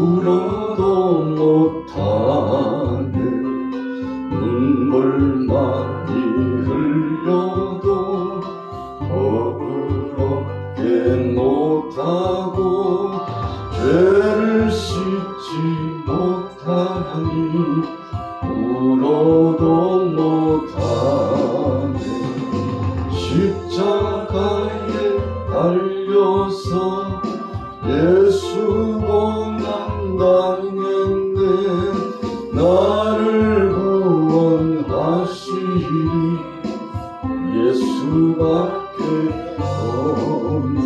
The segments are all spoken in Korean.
울어도 못하네. 눈물 많이 흘려도 더럽게 못하고 죄를 씻지 못하니 울어도 못하네. 십자가에 달려서 예수 고난 당했네. 나를 구원하시리 예수밖에 없네.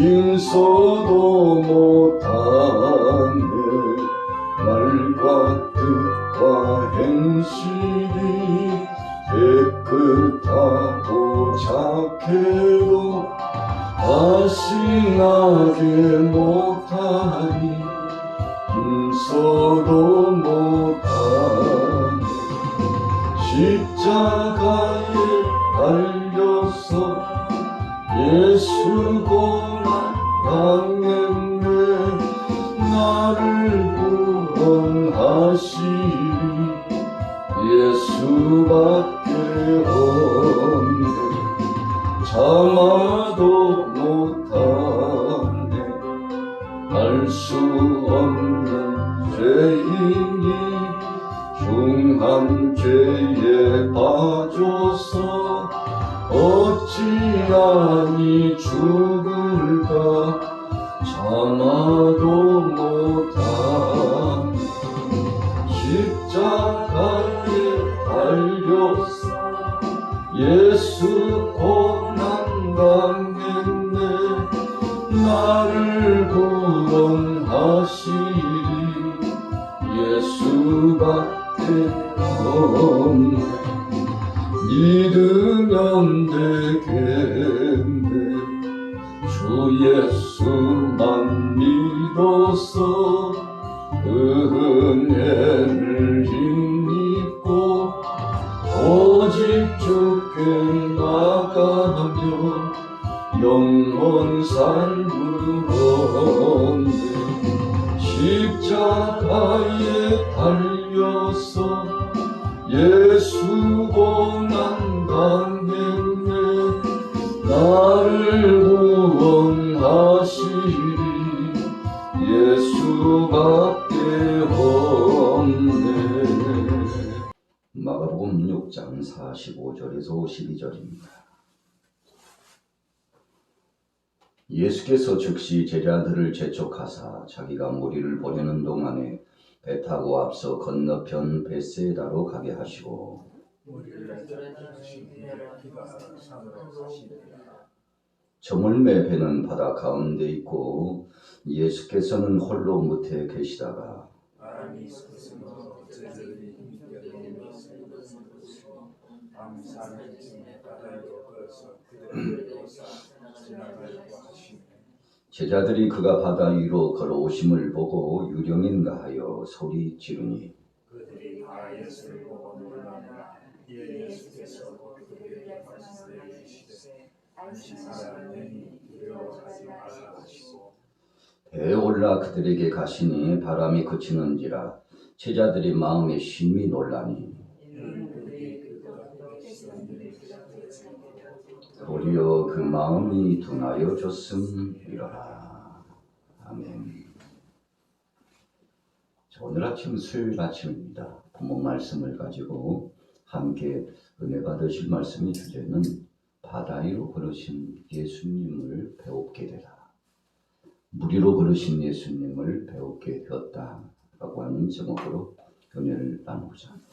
인서도 못하네. 말과 뜻과 행실이 깨끗하고 착해도 다신하게 못하니 힘써도 못하네. 십자가에 달려서 예수 고난 당했네. 나를 구원하시리 예수밖에 없네. 참아도 못하네. 알 수 없는 죄인이 중한 죄에 빠져서 어찌하니 죽을까. 참아도 못하네. 십자가에 달려서 예수 고난 당했네. 나를 구원하시리 예수밖에 없네. 믿으면 되겠네. 주 예수만 믿어서 그 은혜를 힘입고 오직 주께 나가며 영원 삶을 얻네. 십자가에 달려서 예수 고난 당했네. 나를 구원하시리 예수밖에 없네. 마가복음 6장 45절에서 52절입니다. 예수께서 즉시 제자들을 재촉하사 자기가 무리를 보내는 동안에 배 타고 앞서 건너편 벳세다로 가게 하시고 저물매 배는 바다 가운데 있고 예수께서는 홀로 무태에 계시다가 제자들이 그가 바다 위로 걸어오심을 보고 유령인가 하여 소리 지르니 그들이 다 예수를 보고 놀라며 이에 예수께서 그들에게 말씀하시되 안심하라니 두려워하지 말라 하시고 배에 올라 그들에게 가시니 바람이 그치는지라 제자들이 마음에 심히 놀라니 도리어 그 마음이 둔하여졌음이로라. 아멘. 오늘 아침 수요일 아침입니다. 본문 말씀을 가지고 함께 은혜 받으실 말씀의 주제는 바다 위로 걸으신 예수님을 배웁게 되라. 무리로 걸으신 예수님을 배웁게 되었다라고 하는 제목으로 은혜를 나누고자 합니다.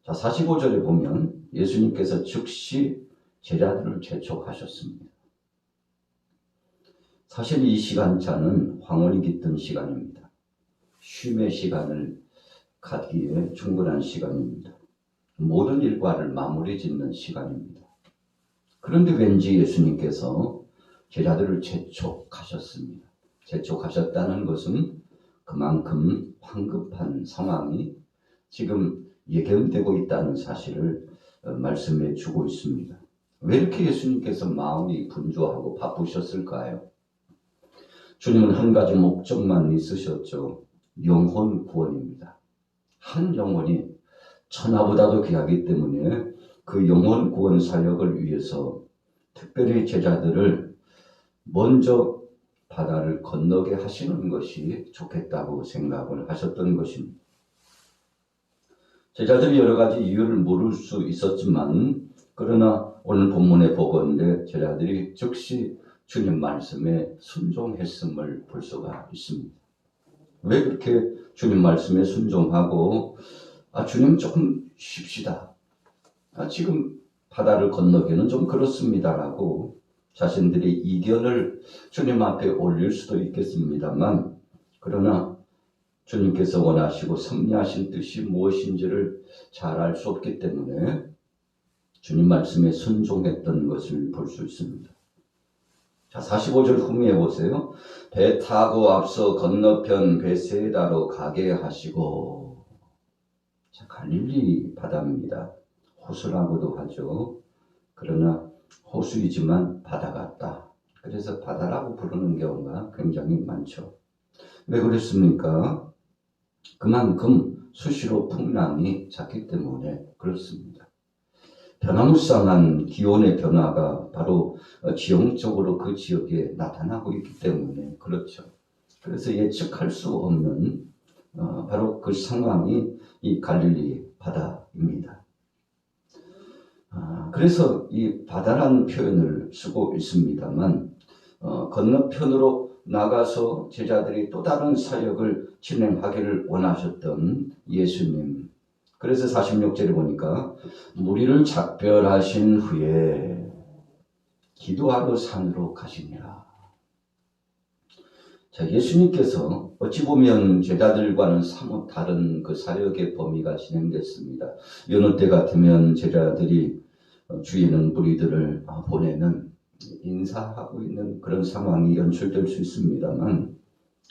자, 45절에 보면 예수님께서 즉시 제자들을 재촉하셨습니다. 사실 이 시간차는 황혼이 깃든 시간입니다. 쉼의 시간을 갖기에 충분한 시간입니다. 모든 일과를 마무리 짓는 시간입니다. 그런데 왠지 예수님께서 제자들을 재촉하셨습니다. 재촉하셨다는 것은 그만큼 황급한 상황이 지금 예견되고 있다는 사실을 말씀해 주고 있습니다. 왜 이렇게 예수님께서 마음이 분주하고 바쁘셨을까요? 주님은 한 가지 목적만 있으셨죠. 영혼 구원입니다. 한 영혼이 천하보다도 귀하기 때문에 그 영혼 구원 사역을 위해서 특별히 제자들을 먼저 바다를 건너게 하시는 것이 좋겠다고 생각을 하셨던 것입니다. 제자들이 여러 가지 이유를 물을 수 있었지만, 그러나 오늘 본문에 보건대 제자들이 즉시 주님 말씀에 순종했음을 볼 수가 있습니다. 왜 그렇게 주님 말씀에 순종하고 주님 조금 쉽시다, 지금 바다를 건너기는 좀 그렇습니다라고 자신들의 이견을 주님 앞에 올릴 수도 있겠습니다만, 그러나 주님께서 원하시고 섭리하신 뜻이 무엇인지를 잘 알 수 없기 때문에 주님 말씀에 순종했던 것을 볼 수 있습니다. 자, 45절 후미에 보세요. 배 타고 앞서 건너편 베세다로 가게 하시고. 자, 갈릴리 바다입니다. 호수라고도 하죠. 그러나 호수이지만 바다 같다. 그래서 바다라고 부르는 경우가 굉장히 많죠. 왜 그랬습니까? 그만큼 수시로 풍랑이 잦기 때문에 그렇습니다. 변화무쌍한 기온의 변화가 바로 지형적으로 그 지역에 나타나고 있기 때문에 그렇죠. 그래서 예측할 수 없는 바로 그 상황이 이 갈릴리 바다입니다. 그래서 이 바다라는 표현을 쓰고 있습니다만, 건너편으로 나가서 제자들이 또 다른 사역을 진행하기를 원하셨던 예수님. 그래서 46절에 보니까 무리를 작별하신 후에 기도하러 산으로 가시니라. 자, 예수님께서 어찌 보면 제자들과는 사뭇 다른 그 사역의 범위가 진행됐습니다. 여느 때 같으면 제자들이 주위에 있는 무리들을 보내는, 인사하고 있는 그런 상황이 연출될 수 있습니다만,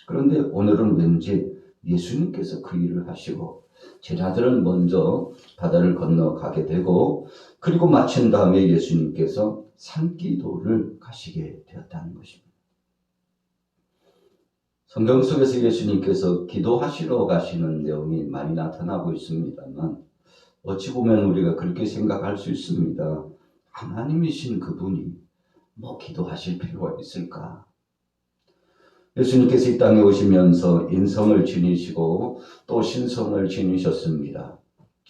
그런데 오늘은 왠지 예수님께서 그 일을 하시고 제자들은 먼저 바다를 건너가게 되고, 그리고 마친 다음에 예수님께서 산기도를 가시게 되었다는 것입니다. 성경 속에서 예수님께서 기도하시러 가시는 내용이 많이 나타나고 있습니다만, 어찌 보면 우리가 그렇게 생각할 수 있습니다. 하나님이신 그분이 기도하실 필요가 있을까? 예수님께서 이 땅에 오시면서 인성을 지니시고 또 신성을 지니셨습니다.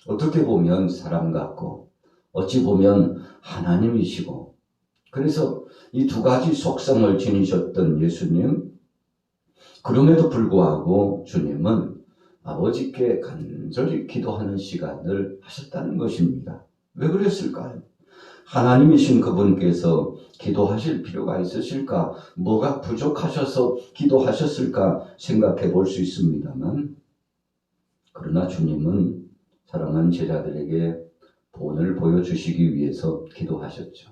어떻게 보면 사람 같고 어찌 보면 하나님이시고, 그래서 이 두 가지 속성을 지니셨던 예수님, 그럼에도 불구하고 주님은 아버지께 간절히 기도하는 시간을 하셨다는 것입니다. 왜 그랬을까요? 하나님이신 그분께서 기도하실 필요가 있으실까? 뭐가 부족하셔서 기도하셨을까 생각해 볼 수 있습니다만, 그러나 주님은 사랑하는 제자들에게 본을 보여주시기 위해서 기도하셨죠.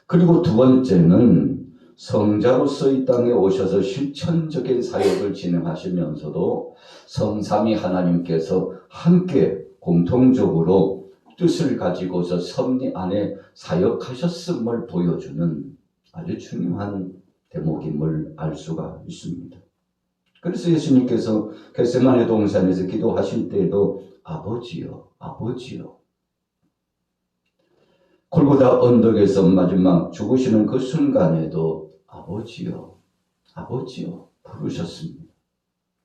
그리고 두 번째는 성자로서 이 땅에 오셔서 실천적인 사역을 진행하시면서도 성삼위 하나님께서 함께 공통적으로 뜻을 가지고서 섭리 안에 사역하셨음을 보여주는 아주 중요한 대목임을 알 수가 있습니다. 그래서 예수님께서 겟세마네 동산에서 기도하실 때에도 아버지여, 아버지여, 골고다 언덕에서 마지막 죽으시는 그 순간에도 아버지여, 아버지여 부르셨습니다.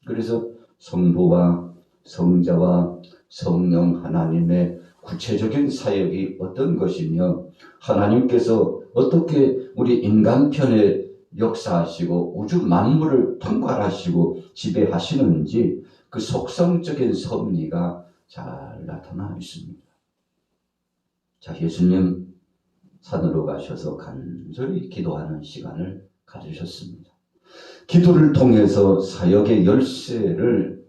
그래서 성부와 성자와 성령 하나님의 구체적인 사역이 어떤 것이며, 하나님께서 어떻게 우리 인간 편에 역사하시고 우주 만물을 통괄하시고 지배하시는지 그 속성적인 섭리가 잘 나타나 있습니다. 자, 예수님 산으로 가셔서 간절히 기도하는 시간을 가지셨습니다. 기도를 통해서 사역의 열쇠를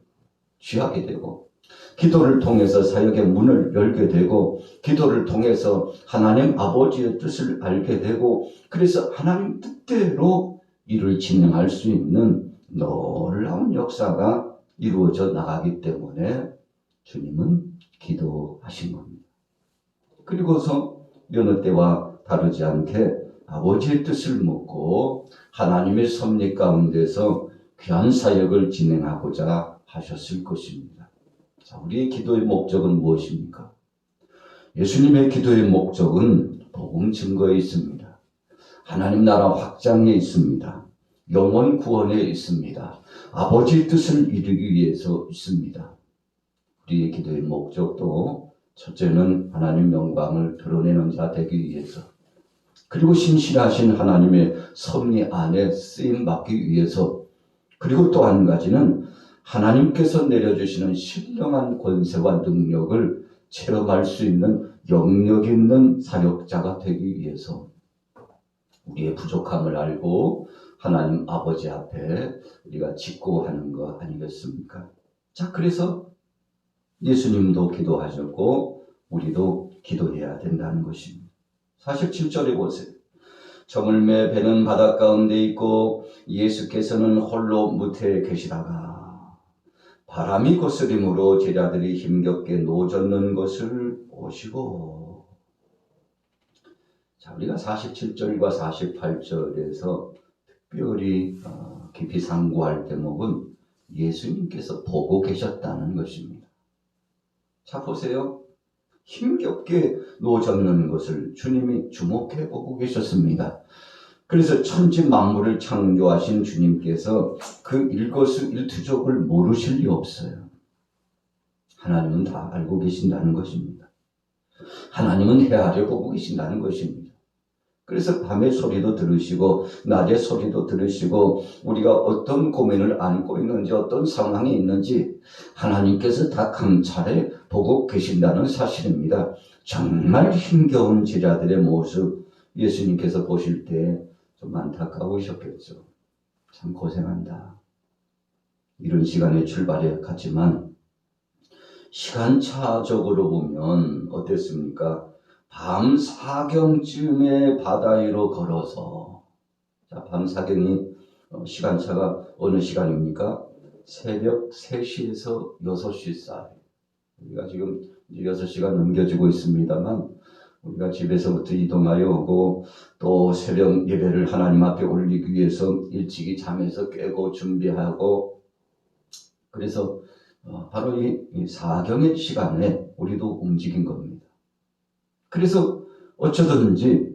취하게 되고, 기도를 통해서 사역의 문을 열게 되고, 기도를 통해서 하나님 아버지의 뜻을 알게 되고, 그래서 하나님 뜻대로 일을 진행할 수 있는 놀라운 역사가 이루어져 나가기 때문에 주님은 기도하신 겁니다. 그리고서 여느 때와 다르지 않게 아버지의 뜻을 묻고 하나님의 섭리 가운데서 귀한 사역을 진행하고자 하셨을 것입니다. 자, 우리의 기도의 목적은 무엇입니까? 예수님의 기도의 목적은 복음 증거에 있습니다. 하나님 나라 확장에 있습니다. 영혼 구원에 있습니다. 아버지의 뜻을 이루기 위해서 있습니다. 우리의 기도의 목적도 첫째는 하나님 영광을 드러내는 자 되기 위해서, 그리고 신실하신 하나님의 섭리 안에 쓰임받기 위해서, 그리고 또 한 가지는 하나님께서 내려주시는 신령한 권세와 능력을 체험할 수 있는 영역 있는 사역자가 되기 위해서, 우리의 부족함을 알고 하나님 아버지 앞에 우리가 직고하는 거 아니겠습니까? 자, 그래서 예수님도 기도하셨고 우리도 기도해야 된다는 것입니다. 47절에 보세요. 저물매 배는 바닷 가운데 있고 예수께서는 홀로 무태에 계시다가 바람이 거스림으로 제자들이 힘겹게 노젓는 것을 보시고. 자, 우리가 47절과 48절에서 특별히 깊이 상고할 대목은 예수님께서 보고 계셨다는 것입니다. 자, 보세요. 힘겹게 노젓는 것을 주님이 주목해 보고 계셨습니다. 그래서 천지 만물을 창조하신 주님께서 그 일거수일투족을 모르실 리 없어요. 하나님은 다 알고 계신다는 것입니다. 하나님은 헤아려 보고 계신다는 것입니다. 그래서 밤의 소리도 들으시고 낮의 소리도 들으시고 우리가 어떤 고민을 안고 있는지 어떤 상황이 있는지 하나님께서 다 감찰해 보고 계신다는 사실입니다. 정말 힘겨운 제자들의 모습 예수님께서 보실 때 좀 안타까우셨겠죠. 참 고생한다. 이런 시간에 출발해 갔지만 시간차적으로 보면 어땠습니까? 밤 4경쯤에 바다 위로 걸어서, 자, 밤 4경이 시간차가 어느 시간입니까? 새벽 3시에서 6시 사이. 우리가 지금 6시간 넘겨지고 있습니다만 우리가 집에서부터 이동하여 오고 또 새벽 예배를 하나님 앞에 올리기 위해서 일찍이 잠에서 깨고 준비하고, 그래서 바로 이 4경의 시간에 우리도 움직인 겁니다. 그래서 어쩌든지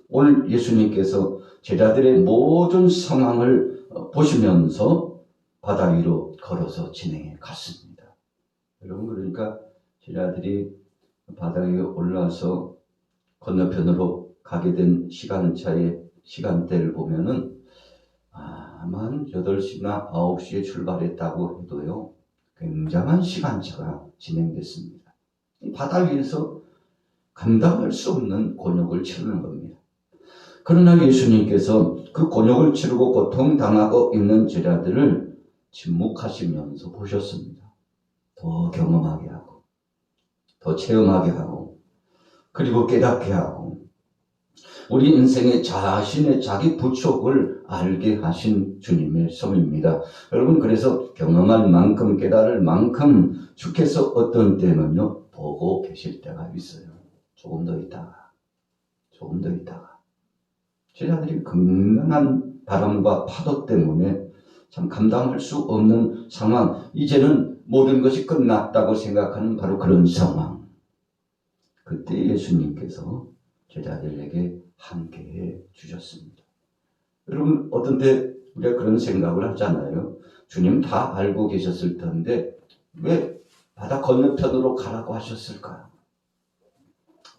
오늘 예수님께서 제자들의 모든 상황을 보시면서 바다 위로 걸어서 진행해 갔습니다. 여러분, 그러니까 제자들이 바다 위에 올라서 건너편으로 가게 된 시간대를 보면은 아마 8시나 9시에 출발했다고 해도요, 굉장한 시간차가 진행됐습니다. 바다 위에서 감당할 수 없는 곤욕을 치르는 겁니다. 그러나 예수님께서 그 곤욕을 치르고 고통당하고 있는 제자들을 침묵하시면서 보셨습니다. 더 경험하게 하고 더 체험하게 하고 그리고 깨닫게 하고 우리 인생의 자신의 자기 부족을 알게 하신 주님의 섭리입니다. 여러분, 그래서 경험할 만큼 깨달을 만큼 주께서 어떤 때는요 보고 계실 때가 있어요. 조금 더 있다가 제자들이 극명한 바람과 파도 때문에 참 감당할 수 없는 상황, 이제는 모든 것이 끝났다고 생각하는 바로 그런 상황, 그때 예수님께서 제자들에게 함께해 주셨습니다. 여러분, 어떤 때 우리가 그런 생각을 하잖아요. 주님 다 알고 계셨을 텐데 왜 바다 건너편으로 가라고 하셨을까요?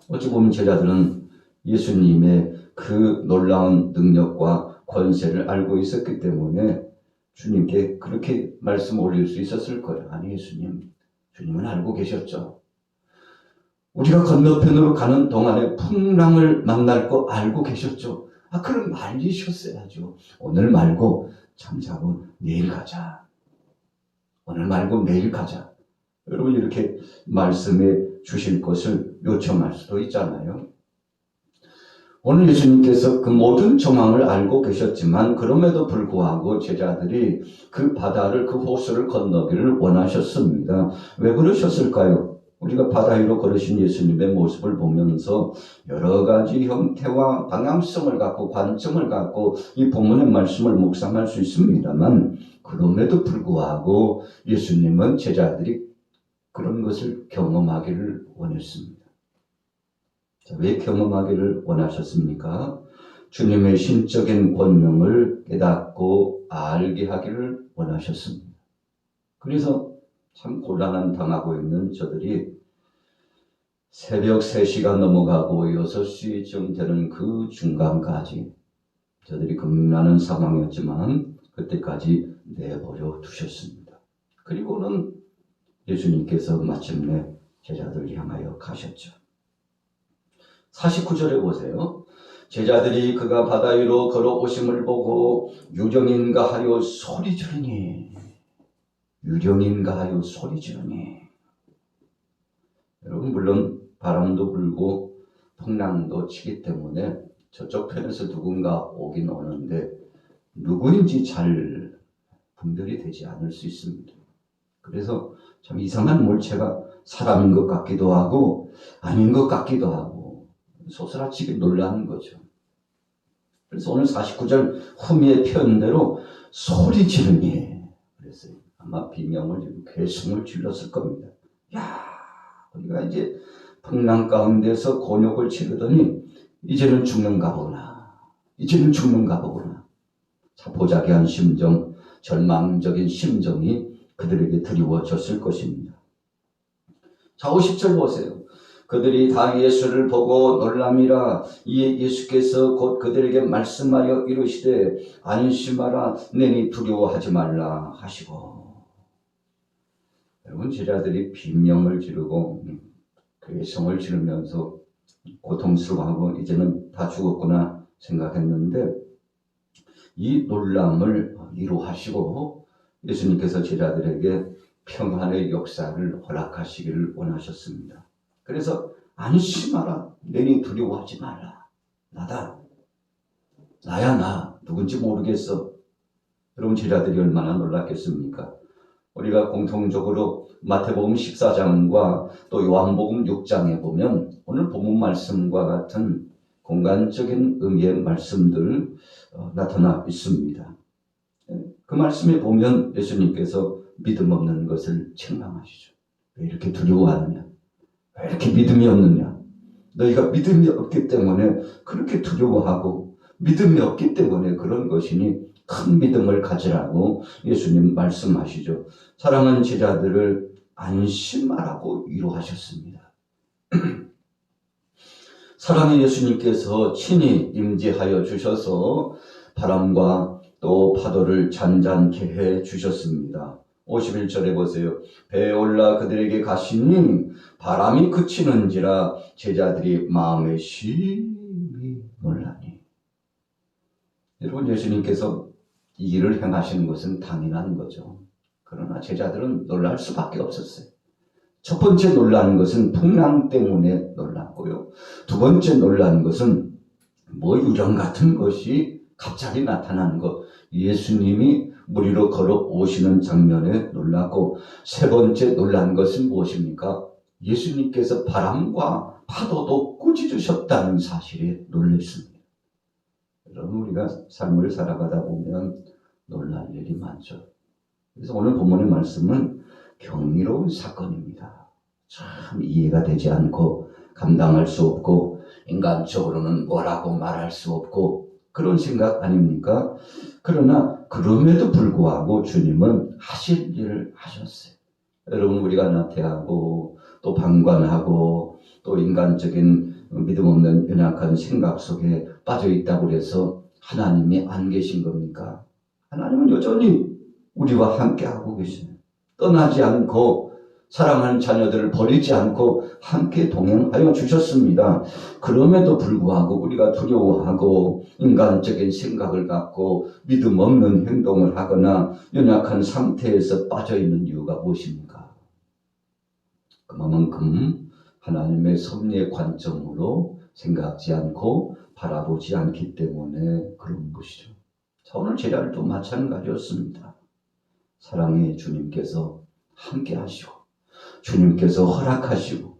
어찌 보면 제자들은 예수님의 그 놀라운 능력과 권세를 알고 있었기 때문에 주님께 그렇게 말씀 올릴 수 있었을 거예요. 아니, 주님은 알고 계셨죠. 우리가 건너편으로 가는 동안에 풍랑을 만날 거 알고 계셨죠. 그럼 말리셨어야죠. 오늘 말고 잠자고 내일 가자. 오늘 말고 내일 가자. 여러분, 이렇게 말씀해 주실 것을 요청할 수도 있잖아요. 오늘 예수님께서 그 모든 정황을 알고 계셨지만 그럼에도 불구하고 제자들이 그 바다를, 그 호수를 건너기를 원하셨습니다. 왜 그러셨을까요? 우리가 바다 위로 걸으신 예수님의 모습을 보면서 여러 가지 형태와 방향성을 갖고 관점을 갖고 이 본문의 말씀을 묵상할 수 있습니다만, 그럼에도 불구하고 예수님은 제자들이 그런 것을 경험하기를 원했습니다. 자, 왜 경험하기를 원하셨습니까? 주님의 신적인 권능을 깨닫고 알게 하기를 원하셨습니다. 그래서 참 곤란한 당하고 있는 저들이 새벽 3시가 넘어가고 6시쯤 되는 그 중간까지 저들이 겁나는 상황이었지만 그때까지 내버려 두셨습니다. 그리고는 예수님께서 마침내 제자들을 향하여 가셨죠. 49절에 보세요. 제자들이 그가 바다 위로 걸어오심을 보고 유령인가 하여 소리 지르니, 유령인가 하여 소리 지르니. 여러분, 물론 바람도 불고 풍랑도 치기 때문에 저쪽 편에서 누군가 오긴 오는데 누구인지 잘 분별이 되지 않을 수 있습니다. 그래서 참 이상한 물체가 사람인 것 같기도 하고 아닌 것 같기도 하고 소스라치게 놀라는 거죠. 그래서 오늘 49절 후미의 표현대로 소리 지르니 그랬어요. 아마 비명을 괴성을 질렀을 겁니다. 야, 우리가 이제 풍랑 가운데서 곤욕을 치르더니 이제는 죽는가 보구나. 이제는 죽는가 보구나. 자, 보자기한 심정, 절망적인 심정이 그들에게 드리워졌을 것입니다. 자, 50절 보세요. 그들이 다 예수를 보고 놀람이라. 이에 예수께서 곧 그들에게 말씀하여 이르시되 안심하라, 내니 두려워하지 말라 하시고. 여러분, 제자들이 비명을 지르고 괴성을 지르면서 고통스러워하고 이제는 다 죽었구나 생각했는데 이 놀람을 위로하시고 예수님께서 제자들에게 평안의 역사를 허락하시기를 원하셨습니다. 그래서 안심하라, 내니 두려워하지 말라. 나다. 나야 나. 누군지 모르겠어. 여러분, 제자들이 얼마나 놀랐겠습니까? 우리가 공통적으로 마태복음 14장과 또 요한복음 6장에 보면 오늘 본문 말씀과 같은 공간적인 의미의 말씀들 나타나 있습니다. 그 말씀에 보면 예수님께서 믿음 없는 것을 책망하시죠. 왜 이렇게 두려워하느냐? 왜 이렇게 믿음이 없느냐? 너희가 믿음이 없기 때문에 그렇게 두려워하고 믿음이 없기 때문에 그런 것이니 큰 믿음을 가지라고 예수님 말씀하시죠. 사랑하는 제자들을 안심하라고 위로하셨습니다. 사랑의 예수님께서 친히 임재하여 주셔서 바람과 또 파도를 잔잔케 해 주셨습니다. 51절에 보세요. 배에 올라 그들에게 가시니 바람이 그치는지라 제자들이 마음에 심히 놀라니. 여러분, 예수님께서 이 일을 행하시는 것은 당연한 거죠. 그러나 제자들은 놀랄 수밖에 없었어요. 첫 번째 놀라는 것은 풍랑 때문에 놀랐고요. 두 번째 놀라는 것은 유령 같은 것이 갑자기 나타나는 것, 예수님이 물 위로 걸어오시는 장면에 놀랐고, 세 번째 놀란 것은 무엇입니까? 예수님께서 바람과 파도도 꾸짖으셨다는 사실에 놀랐습니다. 여러분, 우리가 삶을 살아가다 보면 놀랄 일이 많죠. 그래서 오늘 본문의 말씀은 경이로운 사건입니다. 참 이해가 되지 않고 감당할 수 없고 인간적으로는 뭐라고 말할 수 없고 그런 생각 아닙니까? 그러나 그럼에도 불구하고 주님은 하실 일을 하셨어요. 여러분, 우리가 나태하고 또 방관하고 또 인간적인 믿음 없는 연약한 생각 속에 빠져 있다고 해서 하나님이 안 계신 겁니까? 하나님은 여전히 우리와 함께하고 계시네요. 떠나지 않고 사랑하는 자녀들을 버리지 않고 함께 동행하여 주셨습니다. 그럼에도 불구하고 우리가 두려워하고 인간적인 생각을 갖고 믿음 없는 행동을 하거나 연약한 상태에서 빠져 있는 이유가 무엇입니까? 그만큼 하나님의 섭리의 관점으로 생각지 않고 바라보지 않기 때문에 그런 것이죠. 자, 오늘 제자들도 마찬가지였습니다. 사랑의 주님께서 함께 하시고 주님께서 허락하시고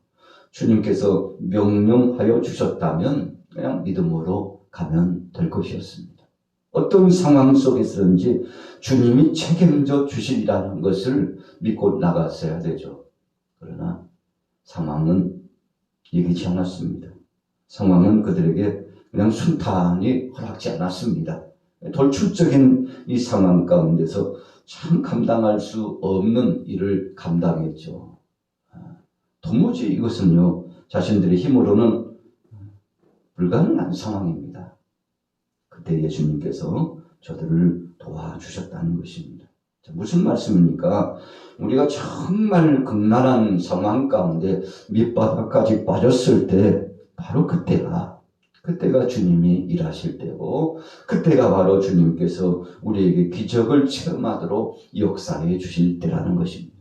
주님께서 명령하여 주셨다면 그냥 믿음으로 가면 될 것이었습니다. 어떤 상황 속에서든지 주님이 책임져 주시리라는 것을 믿고 나갔어야 되죠. 그러나 상황은 이기지 않았습니다. 상황은 그들에게 그냥 순탄히 허락지 않았습니다. 돌출적인 이 상황 가운데서 참 감당할 수 없는 일을 감당했죠. 도무지 이것은요, 자신들의 힘으로는 불가능한 상황입니다. 그때 예수님께서 저들을 도와주셨다는 것입니다. 무슨 말씀입니까? 우리가 정말 극난한 상황 가운데 밑바닥까지 빠졌을 때 바로 그때가 주님이 일하실 때고 그때가 바로 주님께서 우리에게 기적을 체험하도록 역사해 주실 때라는 것입니다.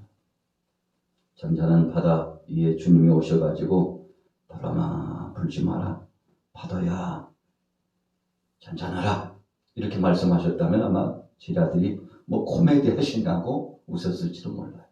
잔잔한 바다 위에 주님이 오셔가지고 바람아 불지 마라, 파도야 잔잔하라 이렇게 말씀하셨다면 아마 제자들이 코미디 하시냐고 웃었을지도 몰라요.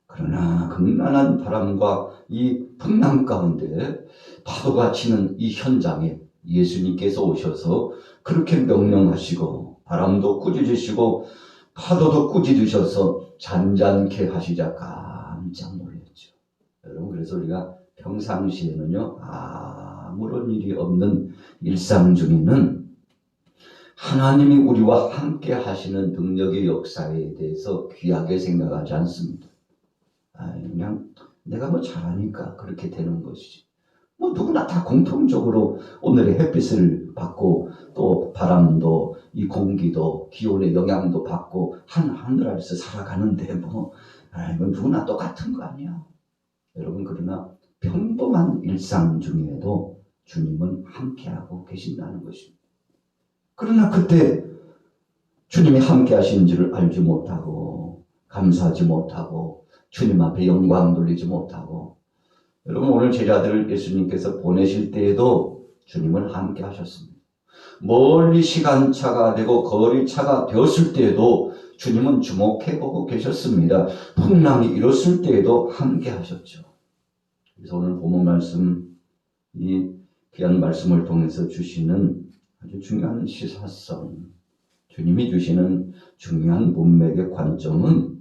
그러나 극난한 바람과 이 풍랑 가운데 파도가 치는 이 현장에 예수님께서 오셔서 그렇게 명령하시고 바람도 꾸짖으시고 파도도 꾸짖으셔서 잔잔케 하시자 깜짝 놀랐죠. 여러분, 그래서 우리가 평상시에는요, 아무런 일이 없는 일상 중에는 하나님이 우리와 함께 하시는 능력의 역사에 대해서 귀하게 생각하지 않습니다. 그냥 내가 잘하니까 그렇게 되는 것이지. 누구나 다 공통적으로 오늘의 햇빛을 받고 또 바람도 이 공기도 기온의 영향도 받고 하늘 아래서 살아가는데 이건 누구나 똑같은 거 아니야. 여러분, 그러나 평범한 일상 중에도 주님은 함께하고 계신다는 것입니다. 그러나 그때 주님이 함께 하신 줄을 알지 못하고 감사하지 못하고 주님 앞에 영광 돌리지 못하고, 여러분, 오늘 제자들을 예수님께서 보내실 때에도 주님은 함께 하셨습니다. 멀리 시간차가 되고 거리차가 되었을 때에도 주님은 주목해보고 계셨습니다. 풍랑이 일었을 때에도 함께 하셨죠. 그래서 오늘 본문 말씀, 이 귀한 말씀을 통해서 주시는 아주 중요한 시사성, 주님이 주시는 중요한 문맥의 관점은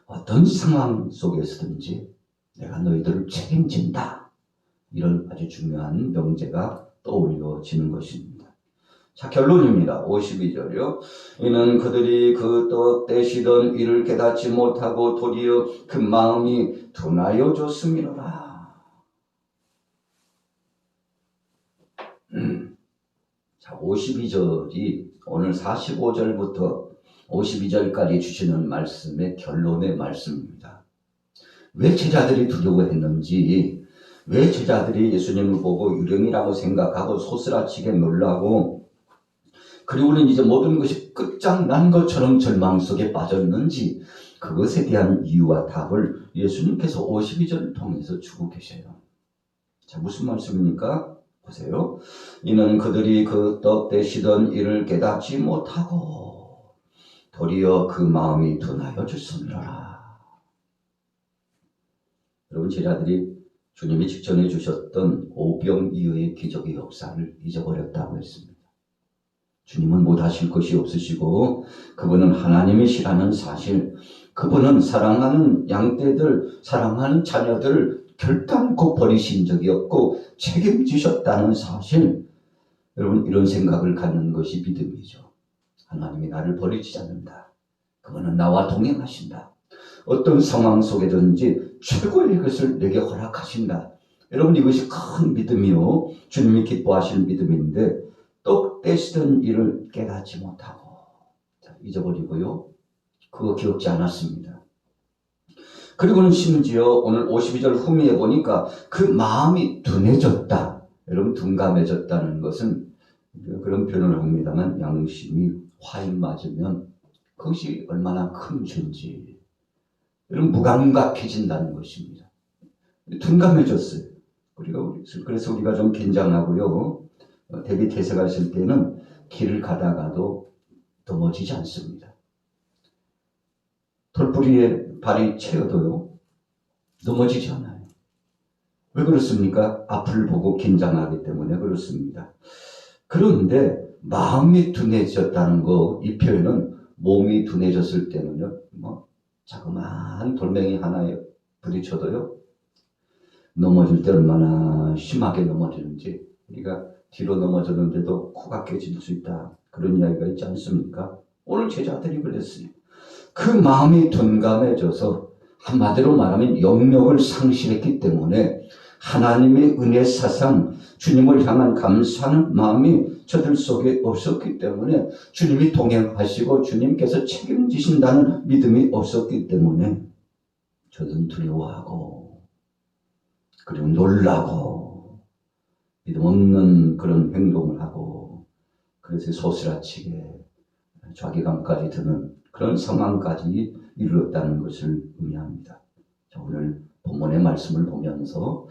어떤 상황 속에서든지 내가 너희들을 책임진다. 이런 아주 중요한 명제가 떠올려지는 것입니다. 자, 결론입니다. 52절이요. 이는 그들이 그 떡 떼시던 이를 깨닫지 못하고 도리어 그 마음이 둔하여 졌음이로라. 자, 52절이 오늘 45절부터 52절까지 주시는 말씀의 결론의 말씀입니다. 왜 제자들이 두려워했는지, 왜 제자들이 예수님을 보고 유령이라고 생각하고 소스라치게 놀라고 그리고는 이제 모든 것이 끝장난 것처럼 절망 속에 빠졌는지, 그것에 대한 이유와 답을 예수님께서 52절을 통해서 주고 계셔요. 자, 무슨 말씀입니까? 보세요. 이는 그들이 그 떡 떼시던 이를 깨닫지 못하고 도리어 그 마음이 둔하여 졌음이로라. 여러분, 제자들이 주님이 직전해 주셨던 오병이어의 기적의 역사를 잊어버렸다고 했습니다. 주님은 못하실 것이 없으시고 그분은 하나님이시라는 사실, 그분은 사랑하는 양떼들, 사랑하는 자녀들을 결단코 버리신 적이 없고 책임지셨다는 사실, 여러분, 이런 생각을 갖는 것이 믿음이죠. 하나님이 나를 버리지 않는다. 그분은 나와 동행하신다. 어떤 상황 속에든지 최고의 것을 내게 허락하신다. 여러분, 이것이 큰 믿음이요, 주님이 기뻐하실 믿음인데 떡 떼시던 일을 깨닫지 못하고 잊어버리고요, 그거 기억지 않았습니다. 그리고는 심지어 오늘 52절 후미에 보니까 그 마음이 둔해졌다. 여러분, 둔감해졌다는 것은 그런 표현을 합니다만, 양심이 화인 맞으면 그것이 얼마나 큰 죄인지, 여러분, 무감각해진다는 것입니다. 둔감해졌어요. 그래서 우리가 좀 긴장하고요, 대비 태세가있을 때는 길을 가다가도 넘어지지 않습니다. 돌부리에 발이 채여도요, 넘어지지 않아요. 왜 그렇습니까? 앞을 보고 긴장하기 때문에 그렇습니다. 그런데 마음이 둔해졌다는 거, 이 표현은 몸이 둔해졌을 때는요, 자그마한 돌멩이 하나에 부딪혀도요, 넘어질 때 얼마나 심하게 넘어지는지, 우리가 뒤로 넘어졌는데도 코가 깨질 수 있다. 그런 이야기가 있지 않습니까? 오늘 제자들이 그랬어요. 그 마음이 둔감해져서 한마디로 말하면 영역을 상실했기 때문에 하나님의 은혜 사상, 주님을 향한 감사하는 마음이 저들 속에 없었기 때문에 주님이 동행하시고 주님께서 책임지신다는 믿음이 없었기 때문에 저들은 두려워하고 그리고 놀라고 믿음 없는 그런 행동을 하고 그래서 소스라치게 자괴감까지 드는 그런 상황까지 이르렀다는 것을 의미합니다. 자, 오늘 본문의 말씀을 보면서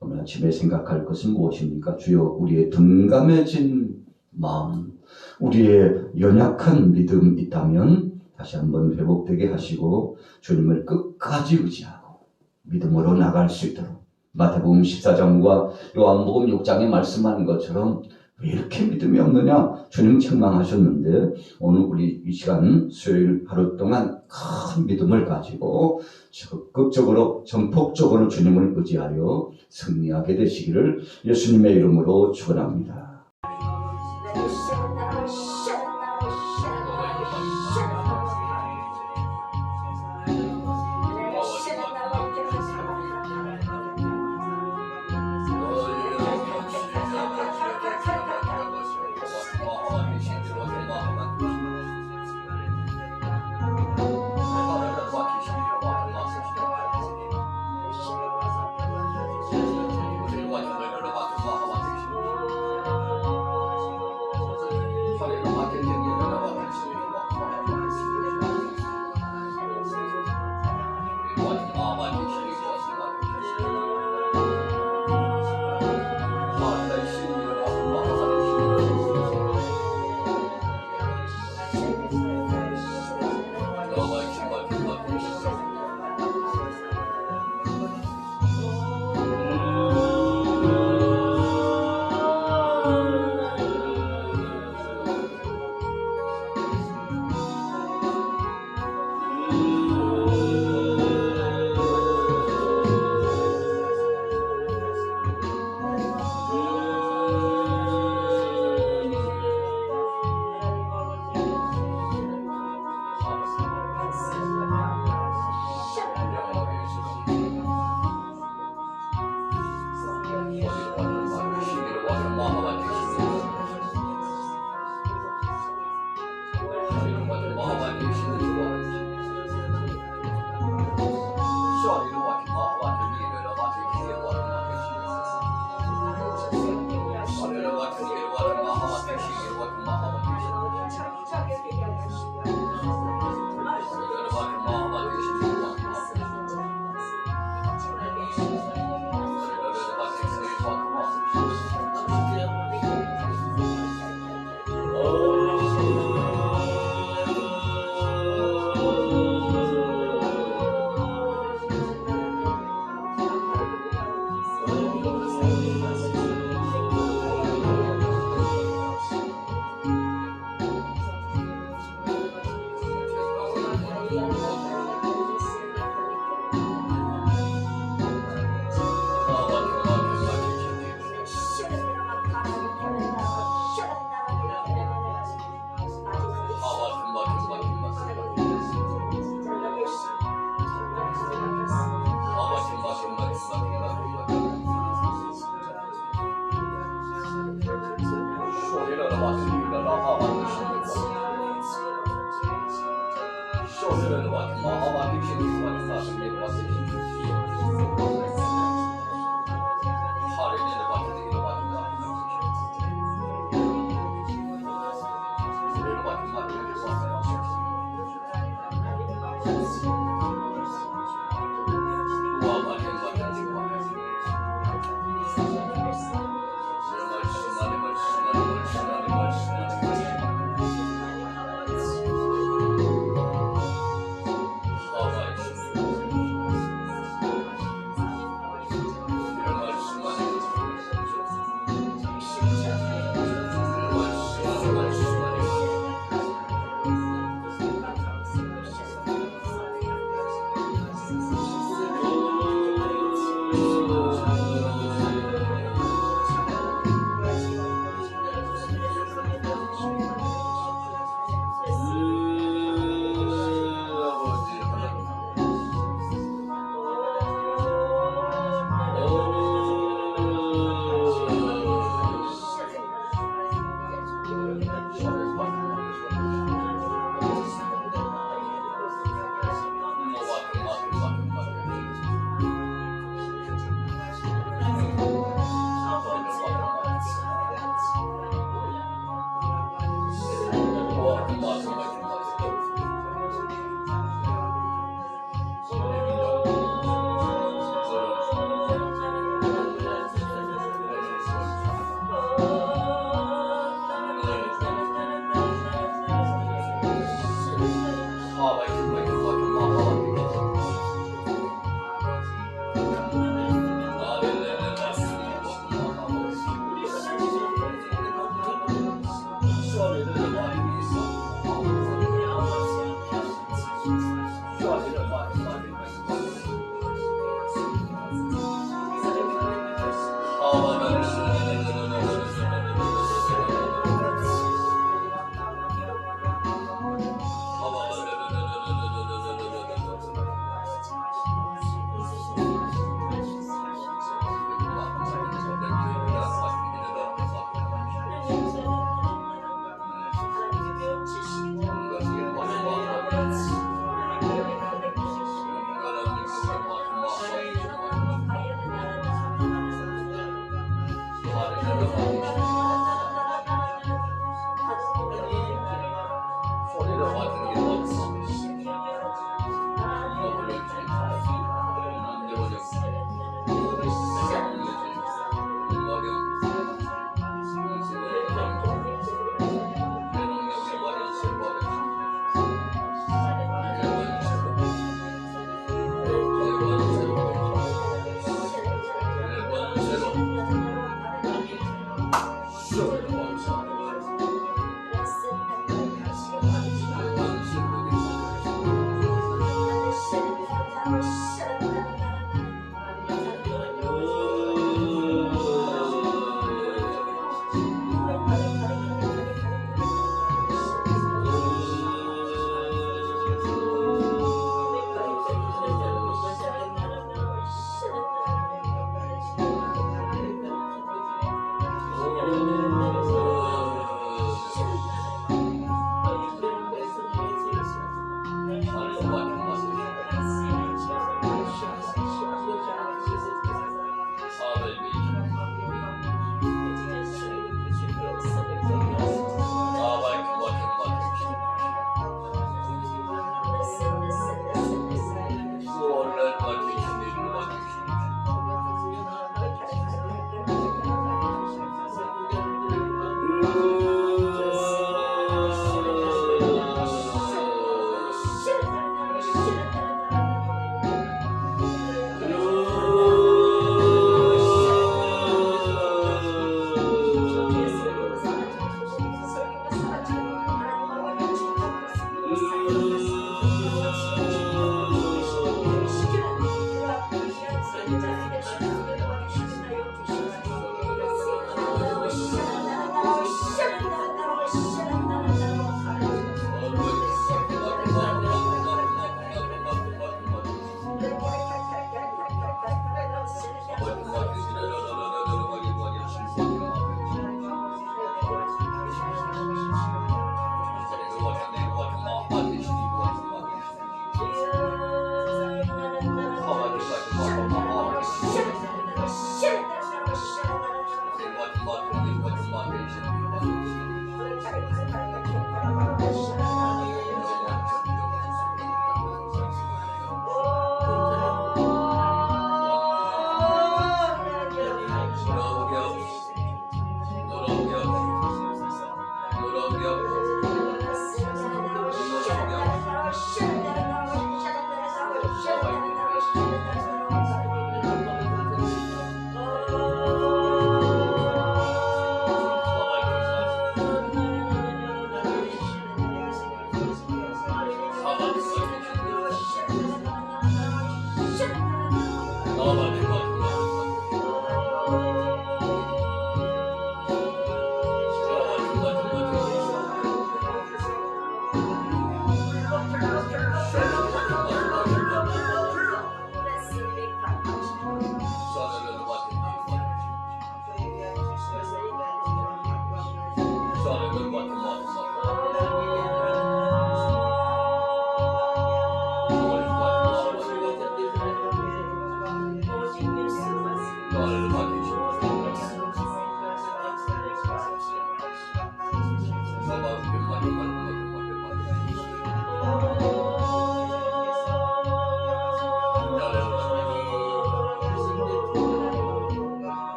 오늘 아침에 생각할 것은 무엇입니까? 주여, 우리의 둔감해진 마음, 우리의 연약한 믿음 있다면 다시 한번 회복되게 하시고 주님을 끝까지 의지하고 믿음으로 나갈 수 있도록 마태복음 14장과 요한복음 6장에 말씀한 것처럼 왜 이렇게 믿음이 없느냐? 주님 책망하셨는데 오늘 우리 이 시간 수요일 하루 동안 큰 믿음을 가지고 적극적으로 전폭적으로 주님을 의지하여 승리하게 되시기를 예수님의 이름으로 축원합니다.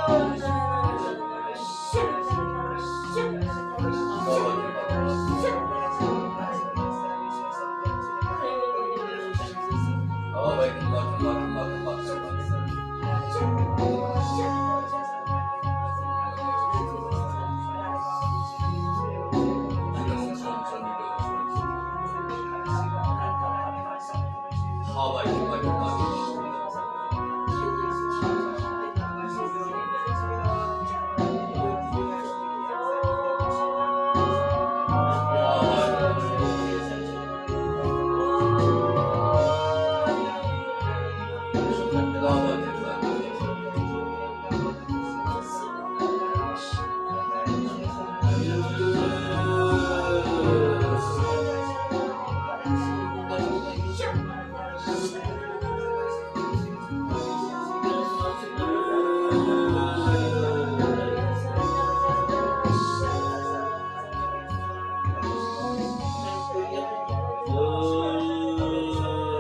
주시옵소서.